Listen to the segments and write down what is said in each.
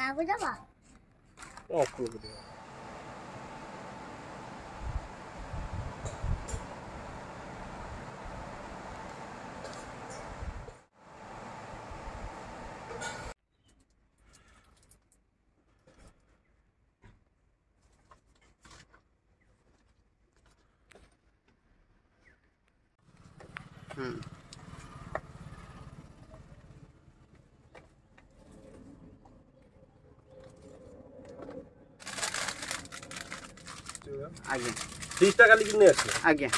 आगु दबा आगे तीसटा खाली किने आछे आगे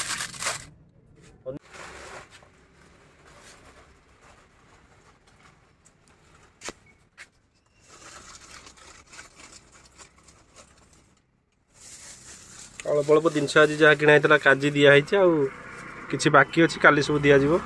अल्प अल्प जिनस आज जहाँ किणाई काजी दिखाई किसी बाकी अच्छी काली सब दिज्व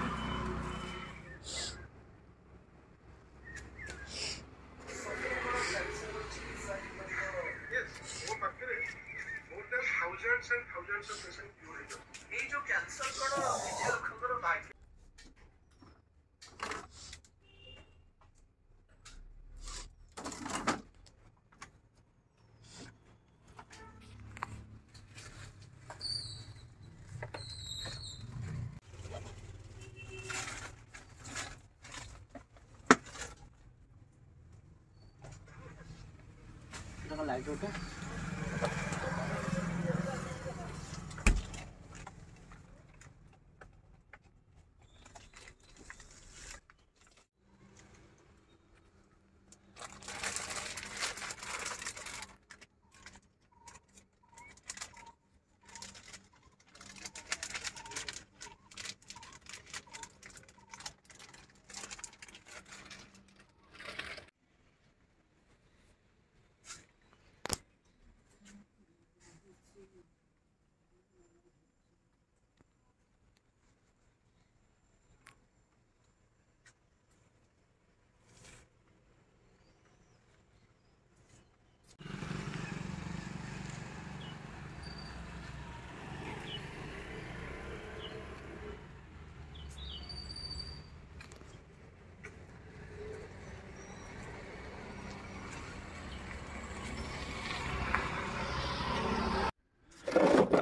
लाइट उठा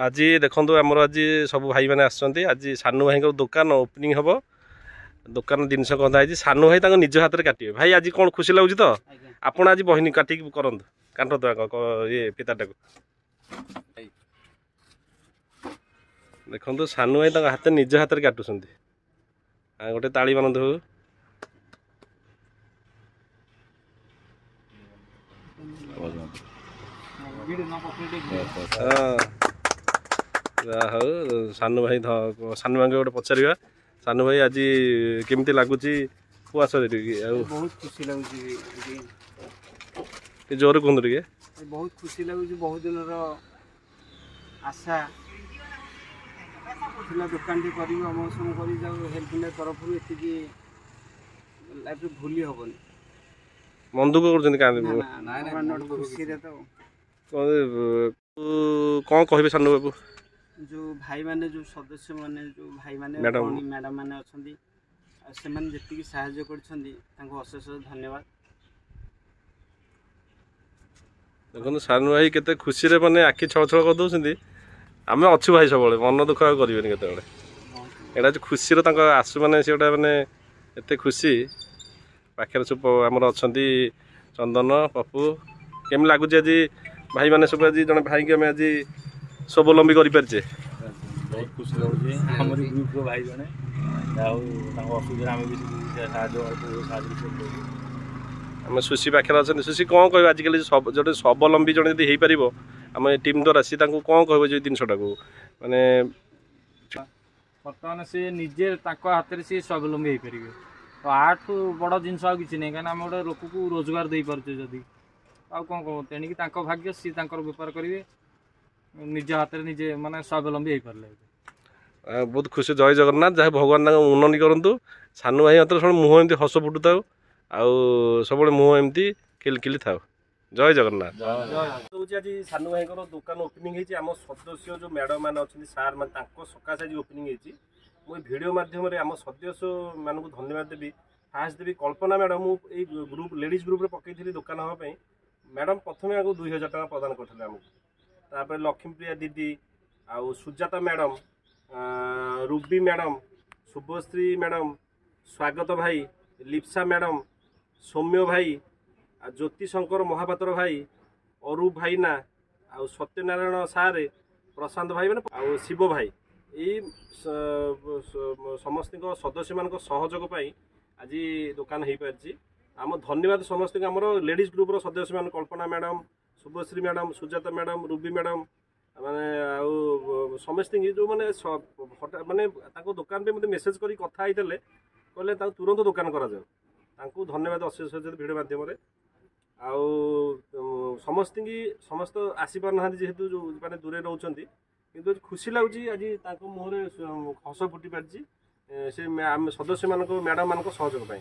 आज देखो आमर आज सब भाई मैंने आसछन्ति आज सानू भाई दुकान ओपनिंग हम दुकान जिनस कथा सानू भाई निज हाथ में काटे भाई आज कौन खुशी लगुच तो आप आज बहिनी काटिक करूँ काटतु ये पिताटा को देखो सानू भाई हाथ निज हाथ में काटुंट गोटे ताली मानतु हूँ सानू भाई सानू भाई गोटे पचार सानू भाई आज केमती लगुच कुआस बहुत खुशी लगुच जोर कहतु टे बहुत खुशी लगुच बहुत दिन आशा दुकान टी कर हेल्थ तरफ लाइफ भूली हेनी मन दुख कर खुशी कौन कहे सानू बाबू जो भाई माने जो सदस्य माने जो भाई माने मैडम माने अछंती से माने जति साहाय्य करछंती तांको अशेष धन्यवाद देखो सानू भाई केते खुशी रे माने आखि छळ छळ कर दउछंती आमे अच्छु भाई सब मन दुख करेनि केते एटा खुशी रो तांको आसु माने सेटा माने एते खुशी पाखे सब आमर अछंती चंदन पप्पू केम लागुच आज भाई माने सब आज जने भाई के आम आज स्वावलम्बी कर पारे बहुत खुशी लगे आम ग्रुप भाई जड़े असुविधा आम भी आम सुशी पाखे अच्छा सुशी कौन कह आजिकल जो स्वावलम्बी जड़े यदि हो पार आम टीम द्वारा सी कौन कह जिनटा को माने बर्तमान सी निजे हाथ में सी स्वावलम्बी हो पारे तो आठू बड़ जिनस आ कि नहीं कहीं गोटे लोक को रोजगार दे पारे जदि आ कौन कह तेणिक भाग्य सी बेपार करेंगे निज हाथ में निजे माने स्वावलम्बी हो पारे बहुत खुशी जय जगन्नाथ जहाँ भगवान उन्नति करूँ सानू भाई मात्र सब मुँह एमती हस फुटू था सब मुँह एमती किलकिली था जय जगन्नाथ आज सानू भाई दुकान ओपनिंग होती आम सदस्य जो मैडम मैंने अच्छा सार मैं सकाशे आज ओपनिंग होती मुझे भिडियो मध्यम आम सदस्य मानक धन्यवाद देवी फास्ट देवी कल्पना मैडम मुझे ग्रुप लेडीज ग्रुप पकई दुकान हाँपाई मैडम प्रथम आगे 2000 टका प्रदान करते आमको लक्ष्मीप्रिया दीदी आउ Sujata madam Ruby madam Shubhashree madam Swagat भाई लिप्सा मैडम सौम्य भाई ज्योति शंकर महापात्र भाई अरूप भाईना आउ सत्यनारायण सारे प्रशांत भाई मैंने आउ शिव भाई ये समस्त सदस्य मान सहयोग आज दुकान हो पार्टी आम धन्यवाद समस्त आमर लेडीज ग्रुप सदस्य मान Kalpana madam Shubhashree madam Sujata madam Ruby madam माने समस्त जो मैंने माने दुकान पे मतलब मेसेज कर कथा कहले तुरंत दुकान करा धन्यवाद अशेष भिडियो मध्यम समस्त समस्त आसी पार ना जेहेतु जो मैंने दूरे रोचे किंतु खुशी लगुच आज मुहर हस फुटी पार्टी से सदस्य मान मैडम मान सहयोग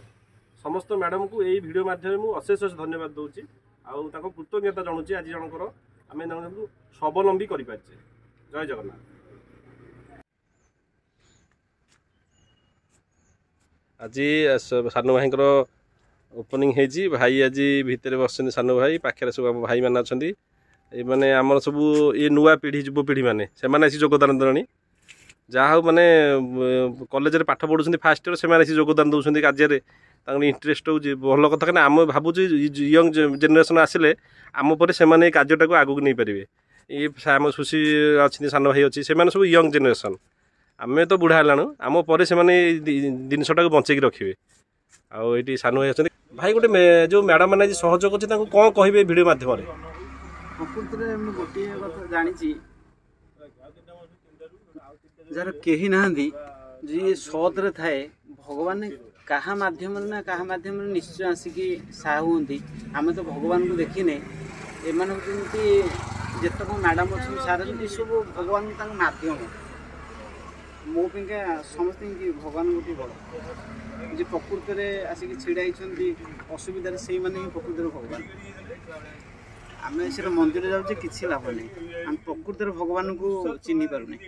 समस्त मैडम को यही भिडियो माध्यम अशेष धन्यवाद दूसरी आउ कृतज्ञता जनाऊँ आज जनकर आम स्वावलम्बी कर जय जगन्नाथ। आज सानू भाई ओपनिंग होती भाई आज भितर बस सानू भाई पाखे सब भाई मैंने अच्छा ये मैंने आमर सब ये नुआ पीढ़ी युवपीढ़ी मैंने से योगदान देनी जहाँ मैंने कॉलेज में पाठ पढ़ुं फास्ट इयर से योगदान दौरान कार्य इंटरेस्ट हो भल कथा क्या आम भावुँ यंग जेनेरेशन आसिले आम पर से कार्यटा आगू नहीं पारे ये आम सुशी अच्छी सान भाई अच्छी से सब यंग जेनेरेशन आम तो बुढ़ा है आम पर से जिनटा बचे रखिए आईटी सान भाई अच्छा भाई गोटे जो मैडम मैंने सहयोग अच्छे कौन कहे भिडियो मध्यम प्रकृति में गोटे कथा जानी जार कही ना जी सतरे थाए भगवान क्या माध्यम ना क्या माध्यम निश्चय आसिकी साहती आम तो भगवान को देखने एम जितक मैडम अच्छा सारे सब भगवान मध्यम मो समस्त भगवान गोटे बड़ जी प्रकृति में आसिक ढाई असुविधा से प्रकृति भगवान आम से मंदिर जाऊे किसी लाभ नहीं आम प्रकृति भगवान को चिन्ह पार नहीं।